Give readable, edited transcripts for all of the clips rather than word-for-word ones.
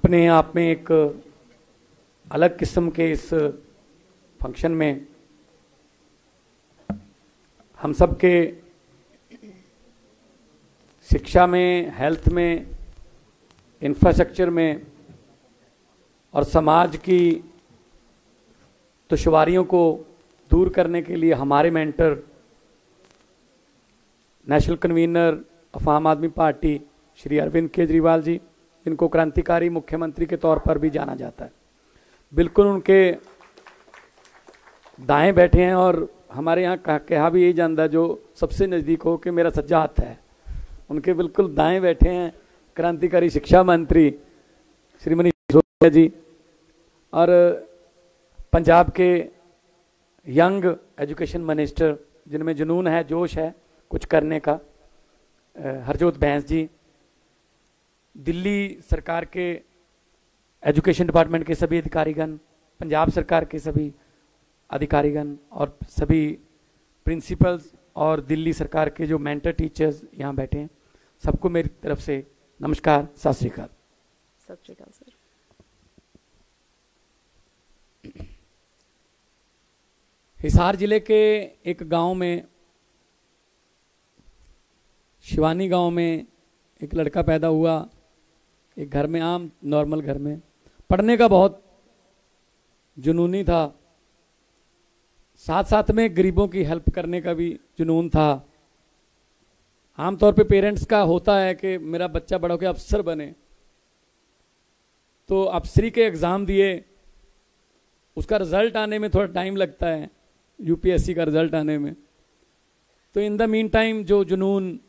अपने आप में एक अलग किस्म के इस फंक्शन में हम सब के शिक्षा में, हेल्थ में, इंफ्रास्ट्रक्चर में और समाज की दुश्वारियों को दूर करने के लिए हमारे मेंटर, नेशनल कन्वीनर ऑफ आम आदमी पार्टी श्री अरविंद केजरीवाल जी, इनको क्रांतिकारी मुख्यमंत्री के तौर पर भी जाना जाता है, बिल्कुल उनके दाएं बैठे हैं। और हमारे यहाँ कहा भी यही जानता जो सबसे नज़दीक हो कि मेरा सज्जा हाथ है, उनके बिल्कुल दाएं बैठे हैं क्रांतिकारी शिक्षा मंत्री श्री मनीष सिसोदिया जी, और पंजाब के यंग एजुकेशन मिनिस्टर जिनमें जुनून है, जोश है कुछ करने का, हरजोत बैंस जी, दिल्ली सरकार के एजुकेशन डिपार्टमेंट के सभी अधिकारीगण, पंजाब सरकार के सभी अधिकारीगण और सभी प्रिंसिपल्स और दिल्ली सरकार के जो मेंटर टीचर्स यहाँ बैठे हैं, सबको मेरी तरफ से नमस्कार, सत श्री अकाल। सत श्री अकाल सर। हिसार जिले के एक गांव में, शिवानी गांव में एक लड़का पैदा हुआ, एक घर में, आम नॉर्मल घर में। पढ़ने का बहुत जुनूनी था, साथ साथ में गरीबों की हेल्प करने का भी जुनून था। आमतौर पे पेरेंट्स का होता है कि मेरा बच्चा बड़ा होकर अफसर बने, तो अफसरी के एग्ज़ाम दिए, उसका रिजल्ट आने में थोड़ा टाइम लगता है, यूपीएससी का रिजल्ट आने में। तो इन द मीन टाइम जो जुनून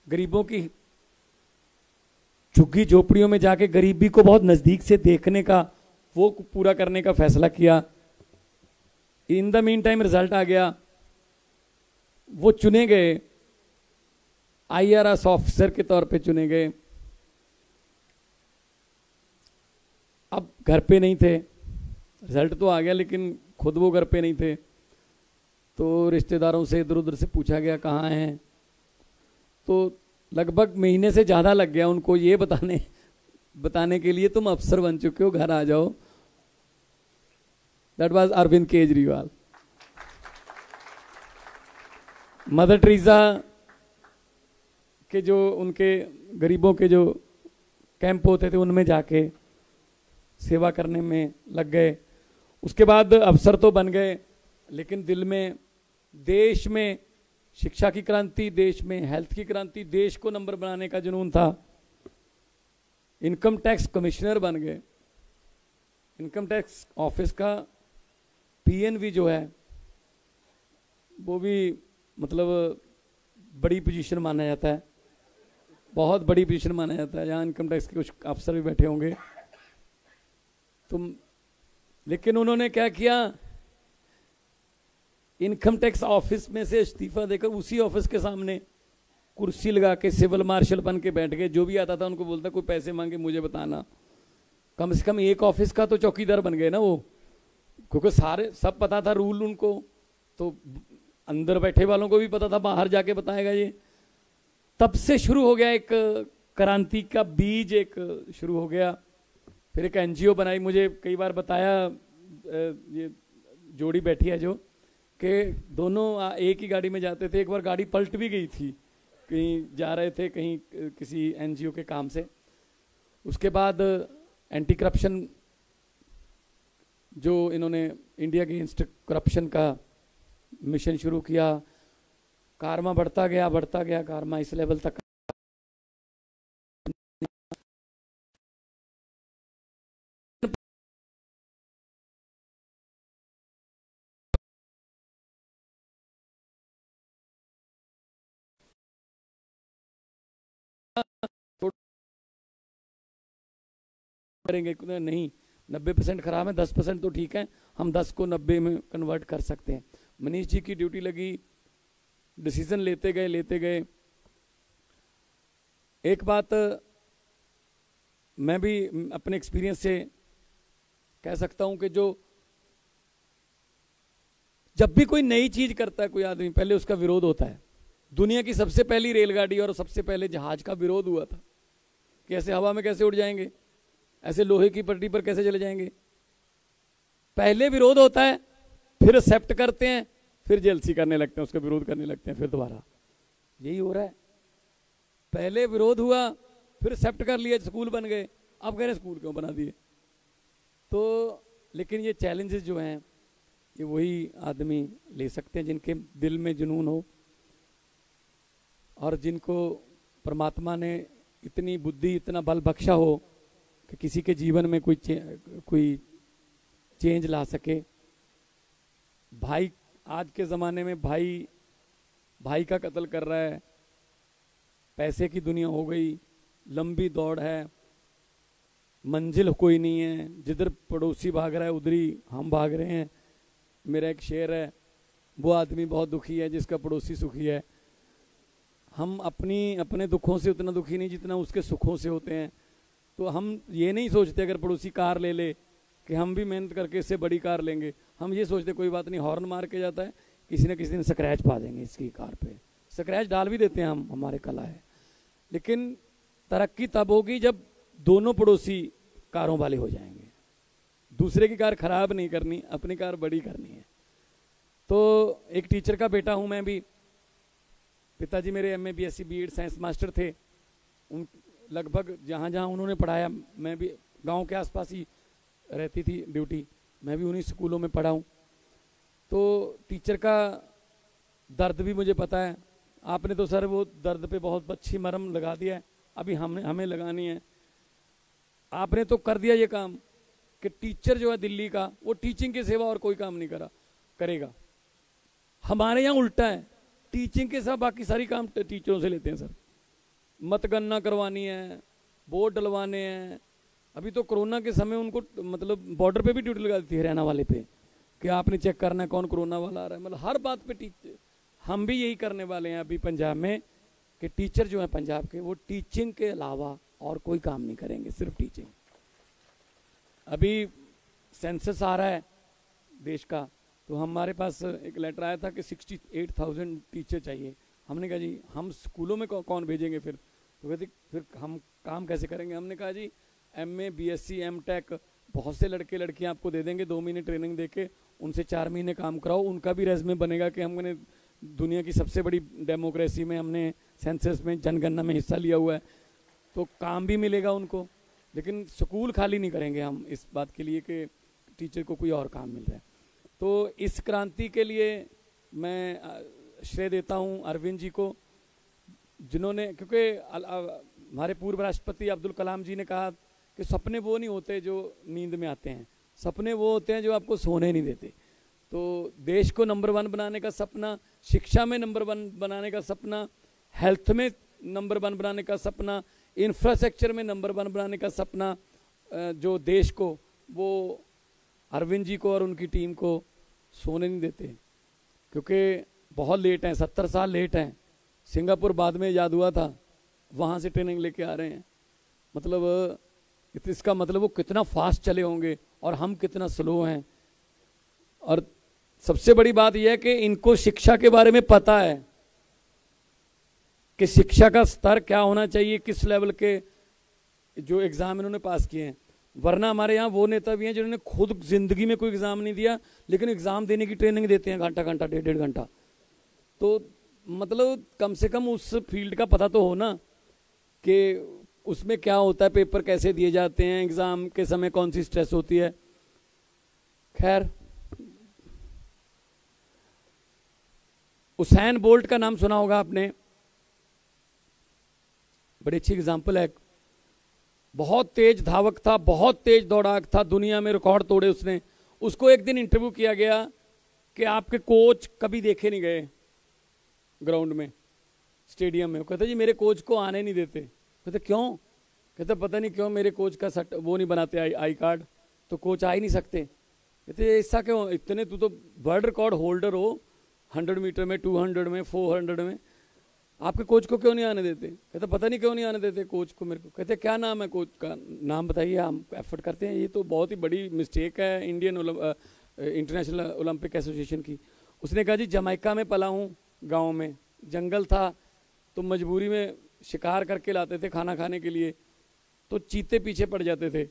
गरीबों की झुग्गी झोपड़ियों में जाके गरीबी को बहुत नज़दीक से देखने का, वो पूरा करने का फैसला किया। In the mean time result आ गया, वो चुने गए, आईआरएस ऑफिसर के तौर पे चुने गए। अब घर पे नहीं थे, रिजल्ट तो आ गया लेकिन खुद वो घर पे नहीं थे, तो रिश्तेदारों से इधर उधर से पूछा गया कहाँ हैं, तो लगभग महीने से ज़्यादा लग गया उनको ये बताने के लिए तुम अफसर बन चुके हो, घर आ जाओ। That was Arvind Kejriwal. Mother Teresa के जो उनके गरीबों के जो कैंप होते थे उनमें जाके सेवा करने में लग गए। उसके बाद अफसर तो बन गए, लेकिन दिल में देश में शिक्षा की क्रांति, देश में हेल्थ की क्रांति, देश को नंबर बनाने का जुनून था। इनकम टैक्स कमिश्नर बन गए। इनकम टैक्स ऑफिस का पीएनवी जो है वो भी मतलब बड़ी पोजीशन माना जाता है, बहुत बड़ी पोजीशन माना जाता है, यहाँ इनकम टैक्स के कुछ अफसर भी बैठे होंगे। लेकिन उन्होंने क्या किया, इनकम टैक्स ऑफिस में से इस्तीफा देकर उसी ऑफिस के सामने कुर्सी लगा के सिविल मार्शल बन के बैठ गए। जो भी आता था उनको बोलता कोई पैसे मांगे मुझे बताना। कम से कम एक ऑफिस का तो चौकीदार बन गए ना वो, क्योंकि सारे सब पता था रूल उनको, तो अंदर बैठे वालों को भी पता था बाहर जाके बताएगा ये। तब से शुरू हो गया एक क्रांति का बीज, एक शुरू हो गया। फिर एक एनजीओ बनाई, मुझे कई बार बताया ये जोड़ी बैठी है जो, कि दोनों एक ही गाड़ी में जाते थे, एक बार गाड़ी पलट भी गई थी, कहीं जा रहे थे कहीं किसी एनजीओ के काम से। उसके बाद एंटी करप्शन जो इन्होंने इंडिया अगेंस्ट करप्शन का मिशन शुरू किया, कारमा बढ़ता गया कारमा इस लेवल तक करेंगे नहीं, 90% खराब है, 10% तो ठीक है, हम 10 को 90 में कन्वर्ट कर सकते हैं। मनीष जी की ड्यूटी लगी, डिसीजन लेते गए। एक बात मैं भी अपने एक्सपीरियंस से कह सकता हूं कि जब भी कोई नई चीज करता है कोई आदमी, पहले उसका विरोध होता है। दुनिया की सबसे पहली रेलगाड़ी और सबसे पहले जहाज का विरोध हुआ था कि ऐसे हवा में कैसे उड़ जाएंगे, ऐसे लोहे की पटरी पर कैसे चले जाएंगे? पहले विरोध होता है, फिर एक्सेप्ट करते हैं, फिर जेलसी करने लगते हैं, उसका विरोध करने लगते हैं, फिर दोबारा। यही हो रहा है। पहले विरोध हुआ, फिर एक्सेप्ट कर लिया, स्कूल बन गए, अब कह रहे स्कूल क्यों बना दिए? तो लेकिन ये चैलेंजेस जो हैं ये वही आदमी ले सकते हैं जिनके दिल में जुनून हो और जिनको परमात्मा ने इतनी बुद्धि, इतना बल बख्शा हो कि किसी के जीवन में कोई चेंज ला सके। भाई, आज के ज़माने में भाई का कत्ल कर रहा है, पैसे की दुनिया हो गई, लंबी दौड़ है, मंजिल कोई नहीं है, जिधर पड़ोसी भाग रहा है उधर ही हम भाग रहे हैं। मेरा एक शेर है, वो आदमी बहुत दुखी है जिसका पड़ोसी सुखी है। हम अपने दुखों से उतना दुखी नहीं जितना उसके सुखों से होते हैं। तो हम ये नहीं सोचते अगर पड़ोसी कार ले ले कि हम भी मेहनत करके इससे बड़ी कार लेंगे। हम ये सोचते कोई बात नहीं, हॉर्न मार के जाता है, किसी न किसी दिन स्क्रैच पा देंगे इसकी कार पे। स्क्रैच डाल भी देते हैं हम, हमारे कला है। लेकिन तरक्की तब होगी जब दोनों पड़ोसी कारों वाले हो जाएंगे। दूसरे की कार खराब नहीं करनी, अपनी कार बड़ी करनी है। तो एक टीचर का बेटा हूं मैं भी। पिताजी मेरे MA BSc BEd science master थे। उन लगभग जहाँ जहाँ उन्होंने पढ़ाया, मैं भी गांव के आसपास ही रहती थी ड्यूटी, मैं भी उन्हीं स्कूलों में पढ़ा हूँ। तो टीचर का दर्द भी मुझे पता है। आपने तो सर वो दर्द पे बहुत अच्छी मरहम लगा दिया है, अभी हमें लगानी है। आपने तो कर दिया ये काम कि टीचर जो है दिल्ली का, वो टीचिंग के सिवा और कोई काम नहीं करेगा। हमारे यहाँ उल्टा है, टीचिंग के साथ बाकी सारी काम टीचरों से लेते हैं सर। मतगणना करवानी है, वोट डलवाने हैं। अभी तो कोरोना के समय उनको मतलब बॉर्डर पे भी ड्यूटी लगा दी थी हरियाणा वाले पे कि आपने चेक करना है कौन कोरोना वाला आ रहा है। मतलब हर बात पे हम भी यही करने वाले हैं अभी पंजाब में कि टीचर जो है पंजाब के, वो टीचिंग के अलावा और कोई काम नहीं करेंगे, सिर्फ टीचिंग। अभी सेंसस आ रहा है देश का, तो हमारे पास एक लेटर आया था कि 68,000 टीचर चाहिए। हमने कहा जी हम स्कूलों में कौन भेजेंगे फिर? तो कहते फिर हम काम कैसे करेंगे? हमने कहा जी MA BSc MTech बहुत से लड़के लड़कियां आपको दे देंगे, 2 महीने ट्रेनिंग देके उनसे 4 महीने काम कराओ, उनका भी रेज्यूमे बनेगा कि हमने दुनिया की सबसे बड़ी डेमोक्रेसी में हमने सेंसस में जनगणना में हिस्सा लिया हुआ है, तो काम भी मिलेगा उनको। लेकिन स्कूल खाली नहीं करेंगे हम इस बात के लिए कि टीचर को कोई और काम मिल रहा है। तो इस क्रांति के लिए मैं श्रेय देता हूं अरविंद जी को, जिन्होंने, क्योंकि हमारे पूर्व राष्ट्रपति अब्दुल कलाम जी ने कहा कि सपने वो नहीं होते जो नींद में आते हैं, सपने वो होते हैं जो आपको सोने नहीं देते। तो देश को नंबर 1 बनाने का सपना, शिक्षा में नंबर 1 बनाने का सपना, हेल्थ में नंबर 1 बनाने का सपना, इंफ्रास्ट्रक्चर में नंबर 1 बनाने का सपना, जो देश को, वो अरविंद जी को और उनकी टीम को सोने नहीं देते। क्योंकि बहुत लेट हैं, 70 साल लेट हैं। सिंगापुर बाद में याद हुआ था, वहाँ से ट्रेनिंग लेके आ रहे हैं। मतलब इसका मतलब वो कितना फास्ट चले होंगे और हम कितना स्लो हैं। और सबसे बड़ी बात यह है कि इनको शिक्षा के बारे में पता है कि शिक्षा का स्तर क्या होना चाहिए, किस लेवल के जो एग्जाम इन्होंने पास किए हैं। वरना हमारे यहाँ वो नेता भी हैं जिन्होंने खुद जिंदगी में कोई एग्जाम नहीं दिया, लेकिन एग्जाम देने की ट्रेनिंग देते हैं घंटा घंटा, 1.5 घंटा। तो मतलब कम से कम उस फील्ड का पता तो हो ना कि उसमें क्या होता है, पेपर कैसे दिए जाते हैं, एग्जाम के समय कौन सी स्ट्रेस होती है। खैर, उसैन बोल्ट का नाम सुना होगा आपने, बड़ी अच्छी एग्जाम्पल है। बहुत तेज धावक था, बहुत तेज दौड़ाक था, दुनिया में रिकॉर्ड तोड़े उसने। उसको एक दिन इंटरव्यू किया गया कि आपके कोच कभी देखे नहीं गए ग्राउंड में, स्टेडियम में। कहते जी मेरे कोच को आने नहीं देते। कहते क्यों? कहते पता नहीं क्यों, मेरे कोच का वो नहीं बनाते आई कार्ड, तो कोच आ ही नहीं सकते। कहते ऐसा क्यों? इतने तू तो वर्ल्ड रिकॉर्ड होल्डर हो, 100 मीटर में, 200 में, 400 में, आपके कोच को क्यों नहीं आने देते? कहते पता नहीं क्यों नहीं आने देते कोच को मेरे को। कहते क्या नाम है कोच का? नाम बताइए, हम एफर्ट करते हैं। ये तो बहुत ही बड़ी मिस्टेक है इंडियन इंटरनेशनल ओलंपिक एसोसिएशन की। उसने कहा जी जमैका में पला हूँ, गाँव में जंगल था, तो मजबूरी में शिकार करके लाते थे खाना खाने के लिए, तो चीते पीछे पड़ जाते थे।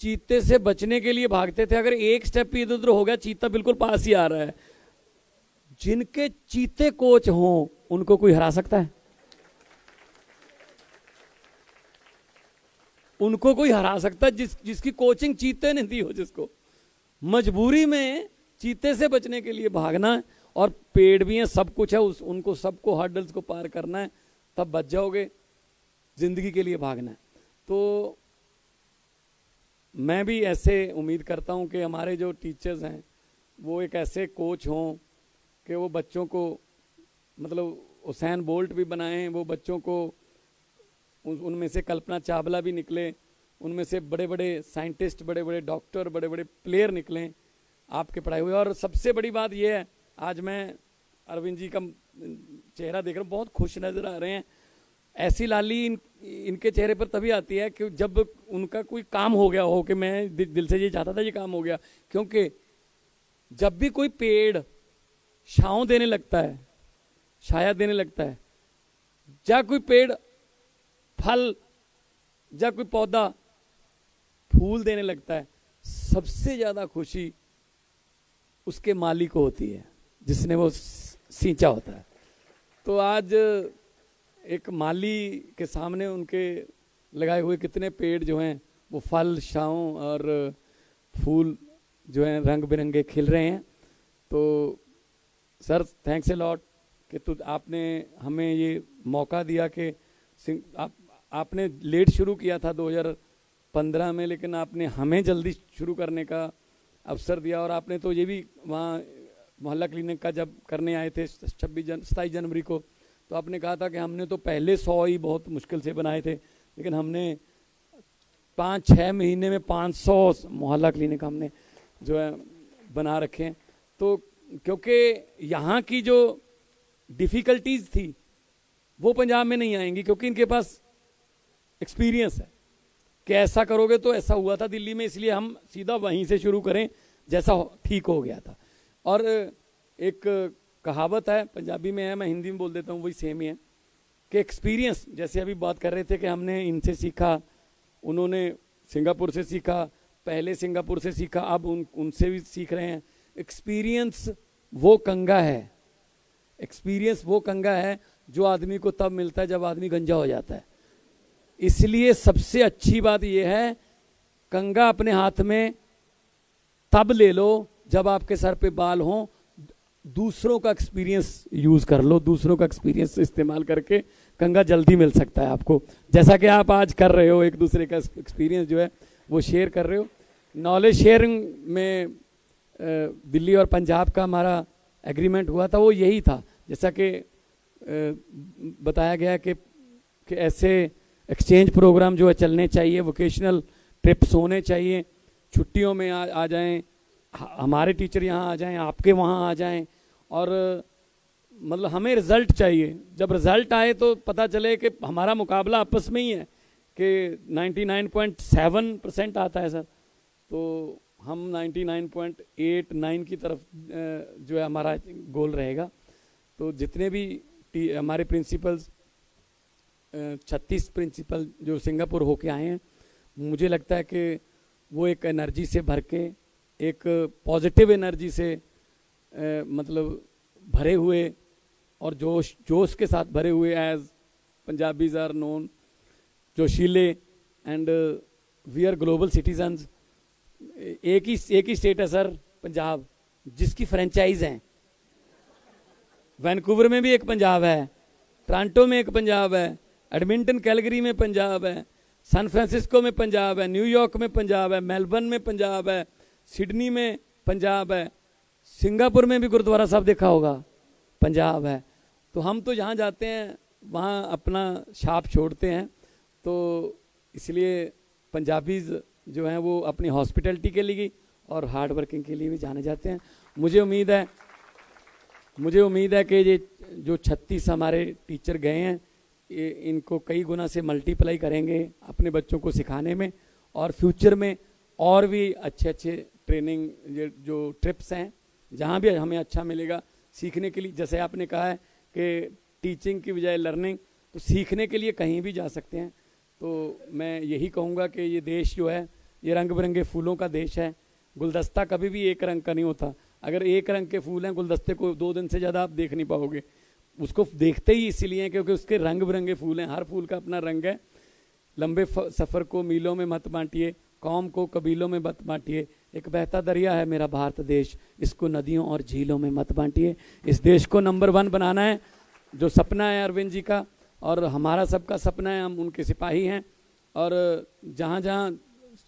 चीते से बचने के लिए भागते थे, अगर एक स्टेप भी इधर उधर हो गया चीता बिल्कुल पास ही आ रहा है। जिनके चीते कोच हों उनको कोई हरा सकता है? उनको कोई हरा सकता है जिसकी कोचिंग चीते ने दी हो, जिसको मजबूरी में चीते से बचने के लिए भागना है। और पेड़ भी हैं, सब कुछ है, उनको सबको हर्डल्स को पार करना है, तब बच जाओगे। जिंदगी के लिए भागना है। तो मैं भी ऐसे उम्मीद करता हूं कि हमारे जो टीचर्स हैं वो एक ऐसे कोच हों कि वो बच्चों को, मतलब उसैन बोल्ट भी बनाएं, वो बच्चों को, उनमें से कल्पना चावला भी निकले, उनमें से बड़े बड़े साइंटिस्ट, बड़े बड़े डॉक्टर, बड़े बड़े प्लेयर निकलें आपके पढ़ाए हुए। और सबसे बड़ी बात यह है, आज मैं अरविंद जी का चेहरा देख रहा हूँ, बहुत खुश नजर आ रहे हैं। ऐसी लाली इनके चेहरे पर तभी आती है कि जब उनका कोई काम हो गया हो, कि मैं दिल से ये चाहता था ये काम हो गया। क्योंकि जब भी कोई पेड़ छांव देने लगता है, छाया देने लगता है, या कोई पेड़ फल, या कोई पौधा फूल देने लगता है, सबसे ज्यादा खुशी उसके माली को होती है जिसने वो सींचा होता है। तो आज एक माली के सामने उनके लगाए हुए कितने पेड़ जो हैं वो फल, छांव और फूल जो हैं रंग बिरंगे खिल रहे हैं। तो सर थैंक्स ए लॉट कि आपने हमें ये मौका दिया कि आपने लेट शुरू किया था 2015 में, लेकिन आपने हमें जल्दी शुरू करने का अवसर दिया। और आपने तो ये भी वहाँ मोहल्ला क्लिनिक का जब करने आए थे 27 जनवरी को, तो आपने कहा था कि हमने तो पहले 100 ही बहुत मुश्किल से बनाए थे, लेकिन हमने 5-6 महीने में 500 मोहल्ला क्लिनिक हमने जो है बना रखे हैं। तो क्योंकि यहाँ की जो डिफ़िकल्टीज थी वो पंजाब में नहीं आएंगी, क्योंकि इनके पास एक्सपीरियंस है कि ऐसा करोगे तो ऐसा हुआ था दिल्ली में, इसलिए हम सीधा वहीं से शुरू करें जैसा ठीक हो गया था। और एक कहावत है, पंजाबी में है, मैं हिंदी में बोल देता हूँ, वही सेम ही है कि एक्सपीरियंस, जैसे अभी बात कर रहे थे कि हमने इनसे सीखा, उन्होंने सिंगापुर से सीखा, पहले सिंगापुर से सीखा, अब उनसे भी सीख रहे हैं। एक्सपीरियंस वो कंगा है, एक्सपीरियंस वो कंगा है जो आदमी को तब मिलता है जब आदमी गंजा हो जाता है। इसलिए सबसे अच्छी बात यह है, कंगा अपने हाथ में तब ले लो जब आपके सर पे बाल हों। दूसरों का एक्सपीरियंस यूज कर लो, दूसरों का एक्सपीरियंस इस्तेमाल करके कंगा जल्दी मिल सकता है आपको, जैसा कि आप आज कर रहे हो, एक दूसरे का एक्सपीरियंस जो है वो शेयर कर रहे हो। नॉलेज शेयरिंग में दिल्ली और पंजाब का हमारा एग्रीमेंट हुआ था, वो यही था, जैसा कि बताया गया कि ऐसे एक्सचेंज प्रोग्राम जो है चलने चाहिए, वोकेशनल ट्रिप्स होने चाहिए, छुट्टियों में आ जाएं, हमारे टीचर यहाँ आ जाएं, आपके वहाँ आ जाएं, और मतलब हमें रिजल्ट चाहिए। जब रिजल्ट आए तो पता चले कि हमारा मुकाबला आपस में ही है कि 99.7% आता है सर, तो हम 99.89 की तरफ जो है हमारा गोल रहेगा। तो जितने भी हमारे प्रिंसिपल्स 36 प्रिंसिपल जो सिंगापुर होके आए हैं, मुझे लगता है कि वो एक एनर्जी से भर के, एक पॉजिटिव एनर्जी से मतलब भरे हुए और जोश के साथ भरे हुए, एज पंजाबीज आर नोन जोशीले and we are global citizens. एक ही स्टेट है सर पंजाब जिसकी फ्रेंचाइज हैं। वैनकूवर में भी एक पंजाब है, टोरंटो में एक पंजाब है, एडमिंटन कैलगरी में पंजाब है, सैन फ्रांसिस्को में पंजाब है, न्यूयॉर्क में पंजाब है, मेलबर्न में पंजाब है, सिडनी में पंजाब है, सिंगापुर में भी गुरुद्वारा साहब देखा होगा पंजाब है। तो हम तो जहाँ जाते हैं वहाँ अपना छाप छोड़ते हैं। तो इसलिए पंजाबीज जो हैं वो अपनी हॉस्पिटलिटी के लिए और हार्ड वर्किंग के लिए भी जाने जाते हैं। मुझे उम्मीद है कि ये जो 36 हमारे टीचर गए हैं, इनको कई गुना से मल्टीप्लाई करेंगे अपने बच्चों को सिखाने में, और फ्यूचर में और भी अच्छे ट्रेनिंग जो ट्रिप्स हैं जहाँ भी हमें अच्छा मिलेगा सीखने के लिए। जैसे आपने कहा है कि टीचिंग की बजाय लर्निंग, तो सीखने के लिए कहीं भी जा सकते हैं। तो मैं यही कहूँगा कि ये देश जो है ये रंग बिरंगे फूलों का देश है। गुलदस्ता कभी भी एक रंग का नहीं होता। अगर एक रंग के फूल हैं, गुलदस्ते को 2 दिन से ज़्यादा आप देख नहीं पाओगे। उसको देखते ही इसीलिए हैं क्योंकि उसके रंग बिरंगे फूल हैं, हर फूल का अपना रंग है। लंबे सफ़र को मीलों में मत बांटिए, कौम को कबीलों में मत बांटिए। एक बहता दरिया है मेरा भारत देश, इसको नदियों और झीलों में मत बांटिए। इस देश को नंबर 1 बनाना है, जो सपना है अरविंद जी का और हमारा सबका सपना है। हम उनके सिपाही हैं और जहाँ जहाँ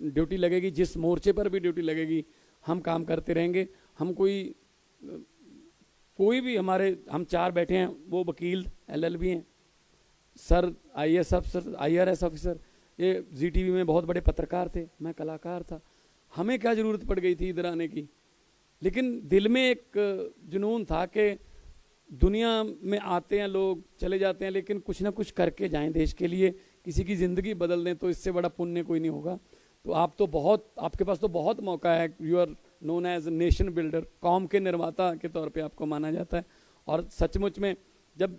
ड्यूटी लगेगी, जिस मोर्चे पर भी ड्यूटी लगेगी, हम काम करते रहेंगे। हम कोई भी हम 4 बैठे हैं, वो वकील LLB हैं, सर IAS अफसर, IRS ऑफिसर, ये ZTV में बहुत बड़े पत्रकार थे, मैं कलाकार था। हमें क्या ज़रूरत पड़ गई थी इधर आने की, लेकिन दिल में एक जुनून था कि दुनिया में आते हैं लोग, चले जाते हैं, लेकिन कुछ ना कुछ करके जाएं देश के लिए, किसी की ज़िंदगी बदल दें, तो इससे बड़ा पुण्य कोई नहीं होगा। तो आपके पास तो बहुत मौका है। You are known as nation builder, कौम के निर्माता के तौर पे आपको माना जाता है। और सचमुच में जब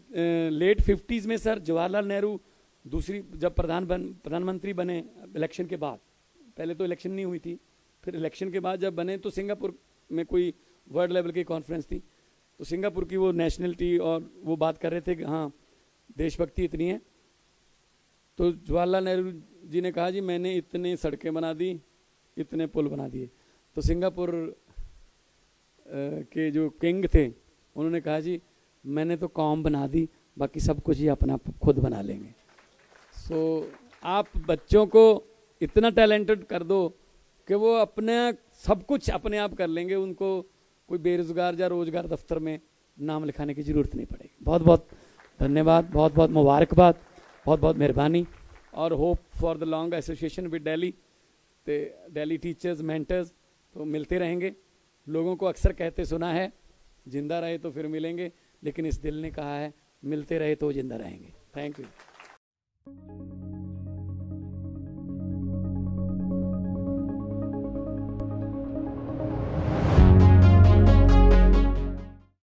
लेट 50s में सर जवाहरलाल नेहरू जब प्रधानमंत्री बने इलेक्शन के बाद, पहले तो इलेक्शन नहीं हुई थी, फिर इलेक्शन के बाद जब बने तो सिंगापुर में कोई वर्ल्ड लेवल की कॉन्फ्रेंस थी, तो सिंगापुर की वो नेशनलिटी और वो बात कर रहे थे कि हाँ देशभक्ति इतनी है। तो जवाहरलाल नेहरू जी ने कहा जी मैंने इतने सड़कें बना दी, इतने पुल बना दिए। तो सिंगापुर के जो किंग थे उन्होंने कहा जी मैंने तो कौम बना दी, बाकी सब कुछ ही अपना खुद बना लेंगे। सो आप बच्चों को इतना टैलेंटेड कर दो कि वो अपने सब कुछ अपने आप कर लेंगे, उनको कोई बेरोजगार या रोजगार दफ्तर में नाम लिखाने की ज़रूरत नहीं पड़ेगी। बहुत बहुत धन्यवाद, बहुत बहुत मुबारकबाद, बहुत बहुत मेहरबानी और hope for the long association with Delhi teachers mentors. तो मिलते रहेंगे। लोगों को अक्सर कहते सुना है जिंदा रहे तो फिर मिलेंगे, लेकिन इस दिल ने कहा है मिलते रहे तो जिंदा रहेंगे। Thank you.